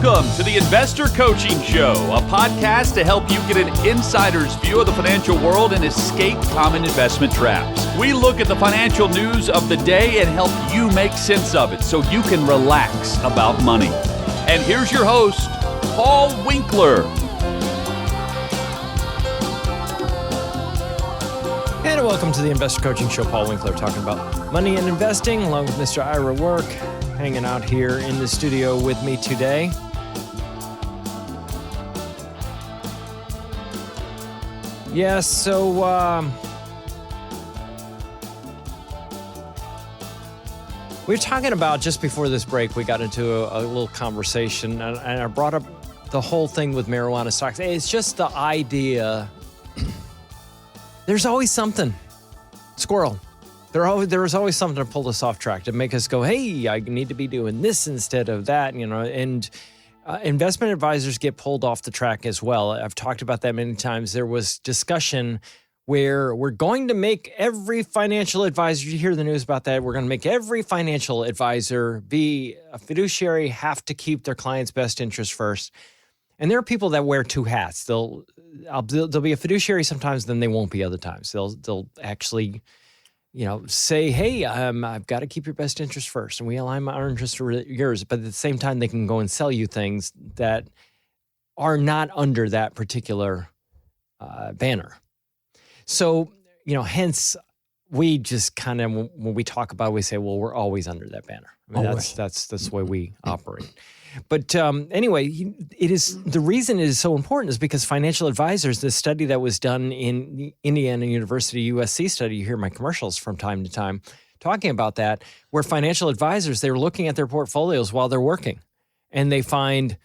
Welcome to the Investor Coaching Show, a podcast to help you get an insider's view of the financial world and escape common investment traps. We look at the financial news of the day and help you make sense of it so you can relax about money. And here's your host, Paul Winkler. And welcome to the Investor Coaching Show. Paul Winkler talking about money and investing along with Mr. Ira Work, hanging out here in the studio with me today. Yeah, so we were talking about, just before this break, we got into a little conversation, and I brought up the whole thing with marijuana stocks. It's just the idea, there's always something, squirrel. There was always something to pull us off track, to make us go, hey, I need to be doing this instead of that, and investment advisors get pulled off the track as well. I've talked about that many times. There was discussion where we're going to make every financial advisor, you hear the news about that, we're going to make every financial advisor be a fiduciary, have to keep their client's best interest first. And there are people that wear two hats. They'll be a fiduciary sometimes, then they won't be other times. They'll actually say, hey, I've got to keep your best interest first, and we align our interests with yours. But at the same time, they can go and sell you things that are not under that particular banner. So, hence we just kind of, when we talk about it, we say, well, we're always under that banner. I mean, that's the way we operate. But anyway, the reason it is so important is because financial advisors, the study that was done in Indiana University, USC study, you hear my commercials from time to time talking about that, where financial advisors, they're looking at their portfolios while they're working. And they find,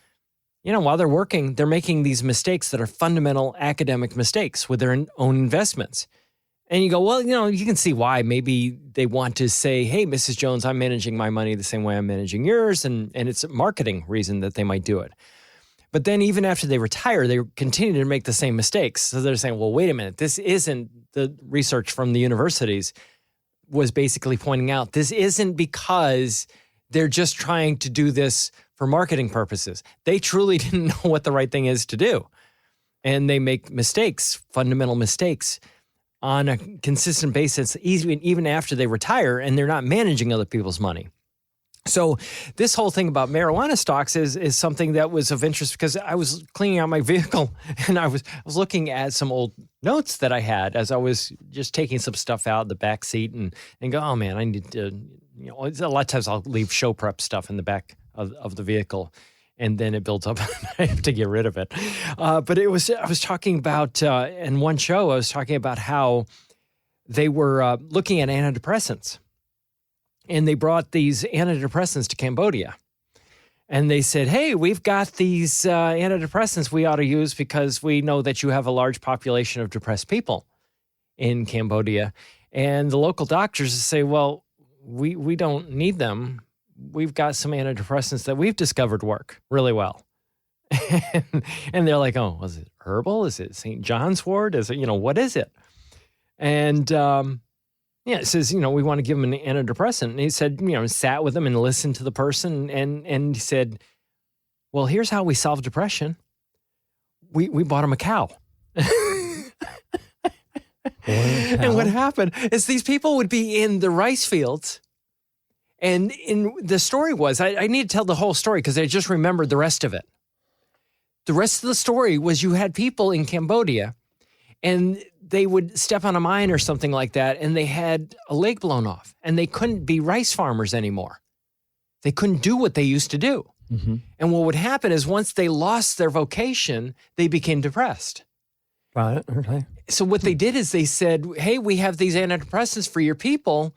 while they're working, they're making these mistakes that are fundamental academic mistakes with their own investments. And you go, well, you can see why. Maybe they want to say, hey, Mrs. Jones, I'm managing my money the same way I'm managing yours. And it's a marketing reason that they might do it. But then even after they retire, they continue to make the same mistakes. So they're saying, well, wait a minute. This isn't, the research from the universities was basically pointing out, this isn't because they're just trying to do this for marketing purposes. They truly didn't know what the right thing is to do. And they make mistakes, fundamental mistakes, on a consistent basis, even after they retire, and they're not managing other people's money. So this whole thing about marijuana stocks is something that was of interest, because I was cleaning out my vehicle and I was looking at some old notes that I had as I was just taking some stuff out of the back seat and go, oh man, I need to, a lot of times I'll leave show prep stuff in the back of the vehicle. And then it builds up and I have to get rid of it. But I was talking about, in one show, I was talking about how they were looking at antidepressants. And they brought these antidepressants to Cambodia. And they said, hey, we've got these antidepressants we ought to use because we know that you have a large population of depressed people in Cambodia. And the local doctors say, well, we don't need them. We've got some antidepressants that we've discovered work really well. And they're like, oh, was it herbal? Is it St. John's wort? Is it, what is it? And it says, we want to give them an antidepressant. And he said, sat with them and listened to the person. And he said, well, here's how we solve depression. We bought them a cow. And what happened is these people would be in the rice fields. And in the story was, I need to tell the whole story because I just remembered the rest of it. The rest of the story was you had people in Cambodia and they would step on a mine or something like that and they had a leg blown off and they couldn't be rice farmers anymore. They couldn't do what they used to do. Mm-hmm. And what would happen is once they lost their vocation, they became depressed. Right. Okay. So what they did is they said, hey, we have these antidepressants for your people.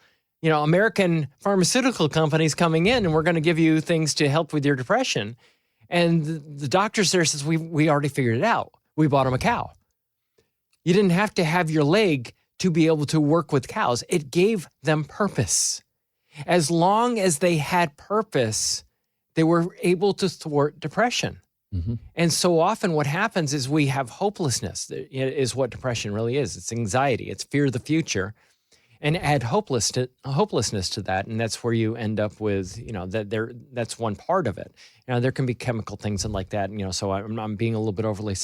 American pharmaceutical companies coming in and we're going to give you things to help with your depression. And the doctors there says, we already figured it out. We bought them a cow. You didn't have to have your leg to be able to work with cows. It gave them purpose. As long as they had purpose, they were able to thwart depression. Mm-hmm. And so often what happens is we have hopelessness is what depression really is. It's anxiety. It's fear of the future. and add hopelessness to that. And that's where you end up with, that's one part of it. There can be chemical things and like that, so I'm being a little bit overly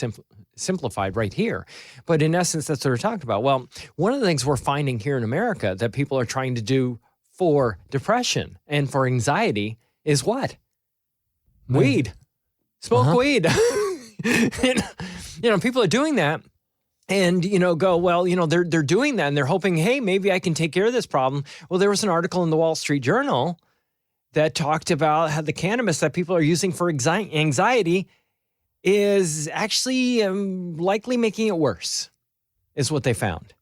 simplified right here. But in essence, that's what we're talking about. Well, one of the things we're finding here in America that people are trying to do for depression and for anxiety is what? Weed. Smoke weed. People are doing that. And, they're doing that and they're hoping, hey, maybe I can take care of this problem. Well, there was an article in the Wall Street Journal that talked about how the cannabis that people are using for anxiety is actually likely making it worse, is what they found.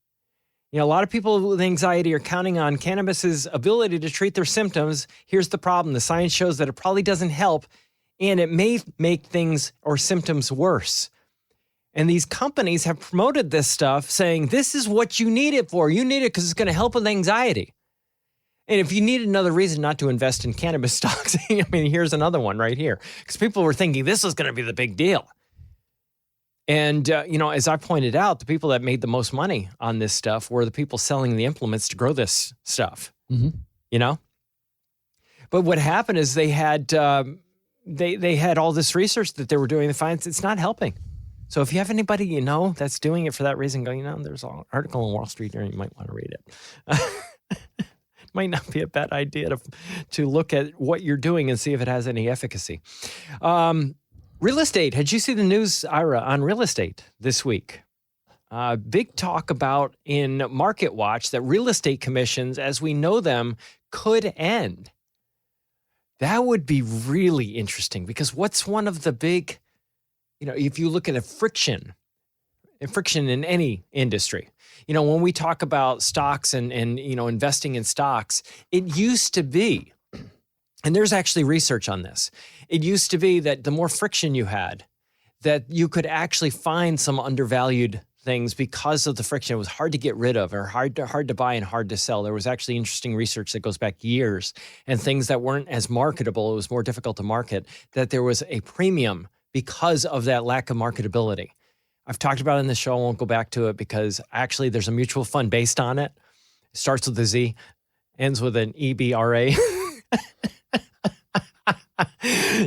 A lot of people with anxiety are counting on cannabis's ability to treat their symptoms. Here's the problem. The science shows that it probably doesn't help, and it may make things or symptoms worse. And these companies have promoted this stuff saying, this is what you need it for. You need it because it's going to help with anxiety. And if you need another reason not to invest in cannabis stocks, here's another one right here. Because people were thinking this was going to be the big deal. And, as I pointed out, the people that made the most money on this stuff were the people selling the implements to grow this stuff, But what happened is they had they had all this research that they were doing. They find it's not helping. So if you have anybody that's doing it for that reason, going, there's an article in Wall Street Journal, you might want to read it. Might not be a bad idea to look at what you're doing and see if it has any efficacy. Real estate. Had you seen the news, Ira, on real estate this week? Big talk about in Market Watch that real estate commissions, as we know them, could end. That would be really interesting because what's one of the big, if you look at a friction in any industry, when we talk about stocks and investing in stocks, it used to be, and there's actually research on this, it used to be that the more friction you had, that you could actually find some undervalued things because of the friction. It was hard to get rid of or hard to buy and hard to sell. There was actually interesting research that goes back years, and things that weren't as marketable, it was more difficult to market, that there was a premium because of that lack of marketability. I've talked about it in the show. I won't go back to it because actually there's a mutual fund based on it. It starts with a Z, ends with an EBRA.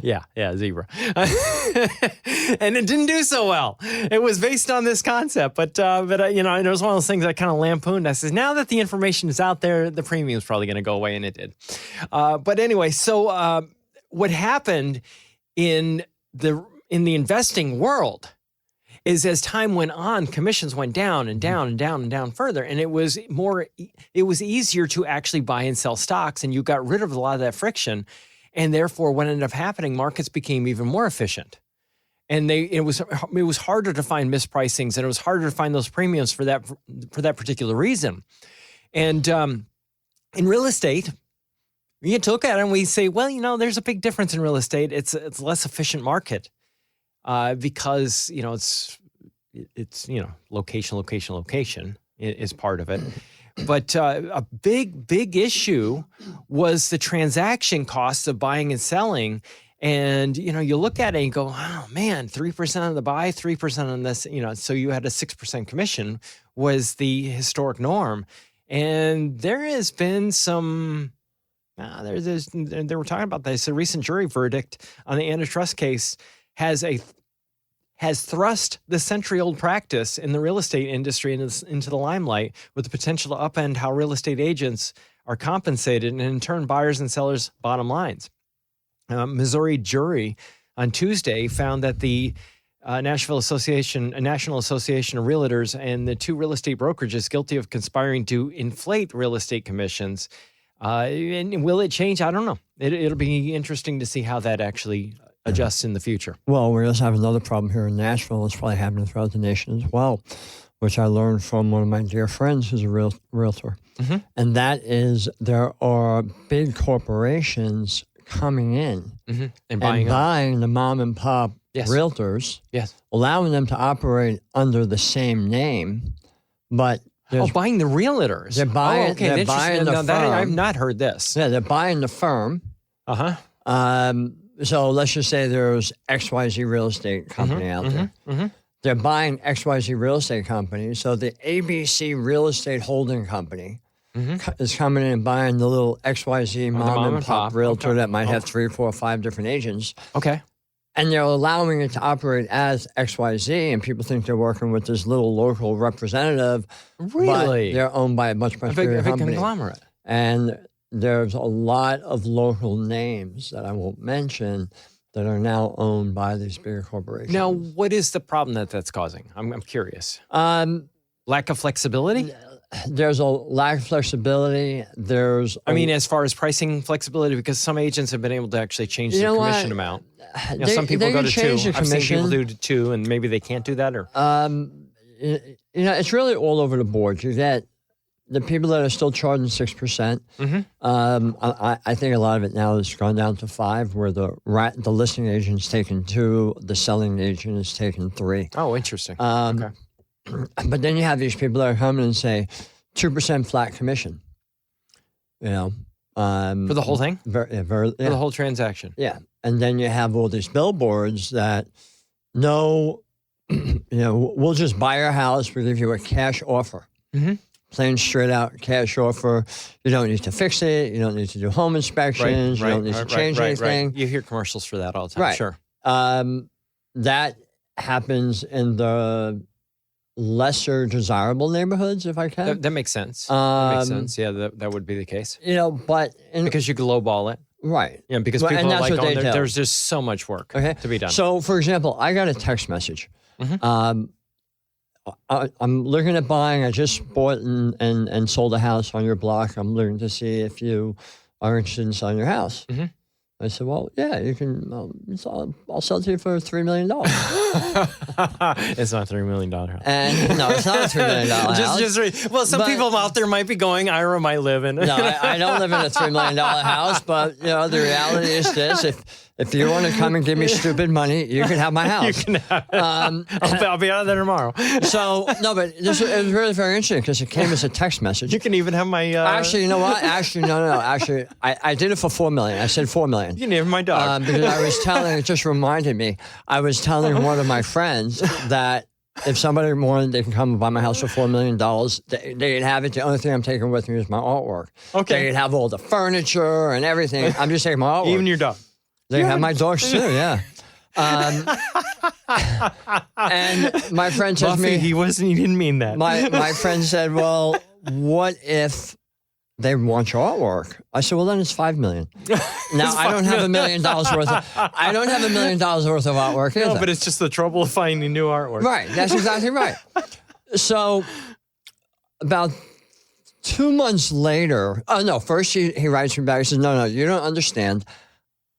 Yeah, zebra. And it didn't do so well. It was based on this concept, but it was one of those things I kind of lampooned. I said, now that the information is out there, the premium is probably going to go away, and it did. But anyway, so what happened in the investing world is as time went on, commissions went down and down and down and down further. And it was easier to actually buy and sell stocks, and you got rid of a lot of that friction. And therefore, what ended up happening, markets became even more efficient. And it was harder to find mispricings, and it was harder to find those premiums for that particular reason. And in real estate, we get to look at it and we say, well, there's a big difference in real estate. It's a less efficient market. Because, it's location is part of it. But a big issue was the transaction costs of buying and selling. And, you look at it and you go, oh, man, 3% on the buy, 3% on this, so you had a 6% commission was the historic norm. And there has been some, they were talking about this, a recent jury verdict on the antitrust case has thrust the century-old practice in the real estate industry into the limelight, with the potential to upend how real estate agents are compensated and, in turn, buyers and sellers' bottom lines. Missouri jury on Tuesday found that the National Association of Realtors and the two real estate brokerages guilty of conspiring to inflate real estate commissions. And will it change? I don't know. It'll be interesting to see how that actually adjusts in the future. Well, we also have another problem here in Nashville. It's probably happening throughout the nation as well, which I learned from one of my dear friends who's a realtor. Mm-hmm. And that is there are big corporations coming in and buying the mom and pop realtors, allowing them to operate under the same name, but buying the realtors. They're buying, they're buying the firm. I've not heard this. Yeah, they're buying the firm. So let's just say there's XYZ real estate company out there. Mm-hmm. They're buying XYZ real estate company. So the ABC Real Estate Holding Company is coming in and buying the little XYZ mom and pop realtor that might have 3, 4, 5 different agents. Okay. And they're allowing it to operate as XYZ, and people think they're working with this little local representative. Really? But they're owned by a much bigger company. Conglomerate. And there's a lot of local names that I won't mention that are now owned by these bigger corporations. Now, what is the problem that's causing? I'm curious. Lack of flexibility? There's a lack of flexibility. As far as pricing flexibility, because some agents have been able to actually change the commission amount. Some people go to 2. I've seen people do 2, and maybe they can't do that. Or it's really all over the board. You get the people that are still charging 6%. I think a lot of it now has gone down to 5, where the listing agent's taken 2, the selling agent is taking 3. Oh, interesting. Okay. But then you have these people that are coming and say 2% flat commission. For the whole thing? For the whole transaction. Yeah. And then you have all these billboards that we'll just buy your house, we'll give you a cash offer. Plain straight out cash offer. You don't need to fix it. You don't need to do home inspections. You don't need to change anything. You hear commercials for that all the time. Right. Sure. That happens in the lesser desirable neighborhoods, if I can. That makes sense. That makes sense. Yeah, that would be the case. Because you can lowball it. Right. Yeah, because people are like, there's just so much work to be done. So, for example, I got a text message. I'm looking at buying. I just bought and sold a house on your block. I'm looking to see if you are interested in selling your house. I said, well, yeah, you can. I'll sell it to you for $3 million. It's not $3 million house. And no, it's not a $3 million house. Some people out there might be going, Ira might live in it. No, I don't live in a $3 million house, but the reality is this: if you want to come and give me stupid money, you can have my house. You can have it. I'll be out of there tomorrow. So no, but it was really very interesting because it came as a text message. You can even have my. Actually, you know what? Actually, no. Actually, I did it for $4 million. I said $4 million. You can have my dog. Because I was telling. It just reminded me. I was telling one of my friends that if somebody wanted, they can come and buy my house for $4 million. They can have it. The only thing I'm taking with me is my artwork. Okay. They can have all the furniture and everything. I'm just taking my artwork. Even your dog. They have my dogs too, yeah. And my friend said to me, he didn't mean that. My friend said, well, what if they want your artwork? I said, well, then it's $5 million. Now I don't have $1 million worth of artwork either. No, but it's just the trouble of finding new artwork. Right, that's exactly right. So about 2 months later, first he writes me back. He says, no, you don't understand.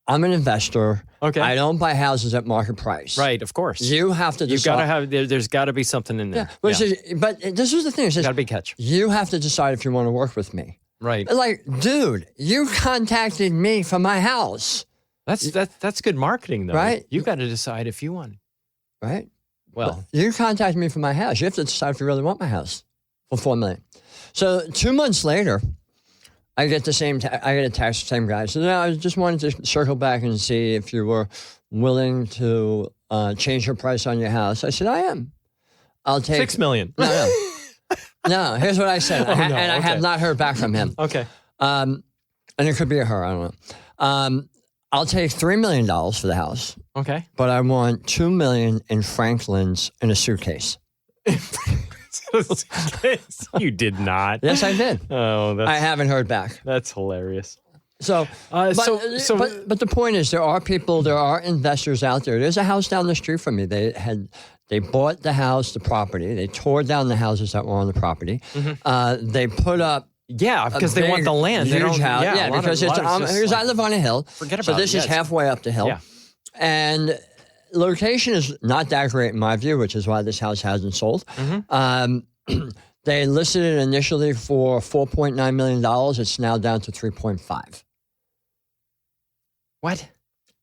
I'm an investor. Okay. I don't buy houses at market price. Right, of course. You have to decide. You've got to have, there's got to be something in there. Yeah. But this was the thing. It says, got to be catch. You have to decide if you want to work with me. Right. Like, dude, you contacted me for my house. That's good marketing, though. Right. You've got to decide if you want. Right. Well. But you contacted me for my house. You have to decide if you really want my house for $4 million. So 2 months later, I get I get a text, same guy. So now I just wanted to circle back and see if you were willing to change your price on your house. I said, I am. I'll take $6 million. No, here's what I said. I have not heard back from him. Okay. And it could be a her, I don't know. I'll take $3 million for the house. Okay. But I want $2 million in Franklin's in a suitcase. You did not. Yes, I did. Oh, I haven't heard back. That's hilarious. So, but the point is, there are investors out there. There's a house down the street from me. They bought the house, the property. They tore down the houses that were on the property. They put up. Yeah, because they want the land. They don't. House. Yeah, because I live on a hill. Forget about it. So this is halfway up the hill. Yeah. And location is not that great in my view, which is why this house hasn't sold. They listed it initially for $4.9 million. It's now down to 3.5. What?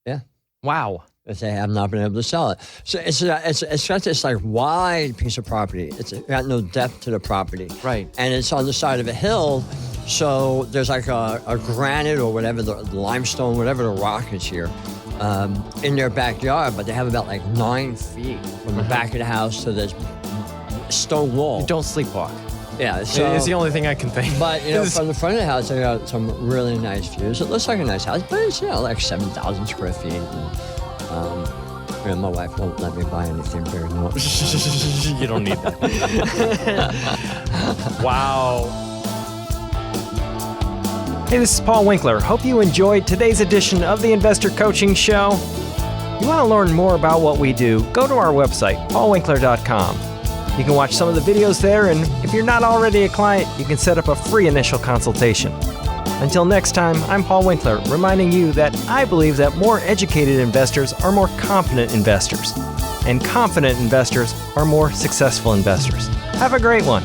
Yeah. Wow. If they have not been able to sell it. So it's got this like wide piece of property. It's got no depth to the property. Right. And it's on the side of a hill. So there's like a granite or whatever, the limestone, whatever the rock is here, in their backyard. But they have about like 9 feet from the back of the house to this stone wall. Don't sleepwalk. Yeah, so it's the only thing I can think. But from the front of the house, I got some really nice views. It looks like a nice house, but it's like 7,000 square feet. And, my wife won't let me buy anything bigger than what. You don't need that. Wow. Hey, this is Paul Winkler. Hope you enjoyed today's edition of the Investor Coaching Show. You want to learn more about what we do, go to our website, paulwinkler.com. You can watch some of the videos there, and if you're not already a client, you can set up a free initial consultation. Until next time, I'm Paul Winkler, reminding you that I believe that more educated investors are more confident investors, and confident investors are more successful investors. Have a great one.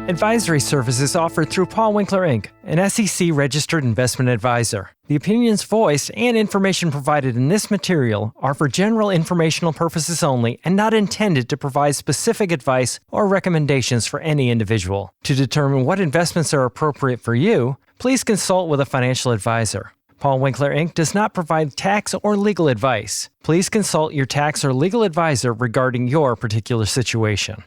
Advisory services offered through Paul Winkler, Inc., an SEC-registered investment advisor. The opinions voiced and information provided in this material are for general informational purposes only and not intended to provide specific advice or recommendations for any individual. To determine what investments are appropriate for you, please consult with a financial advisor. Paul Winkler, Inc. does not provide tax or legal advice. Please consult your tax or legal advisor regarding your particular situation.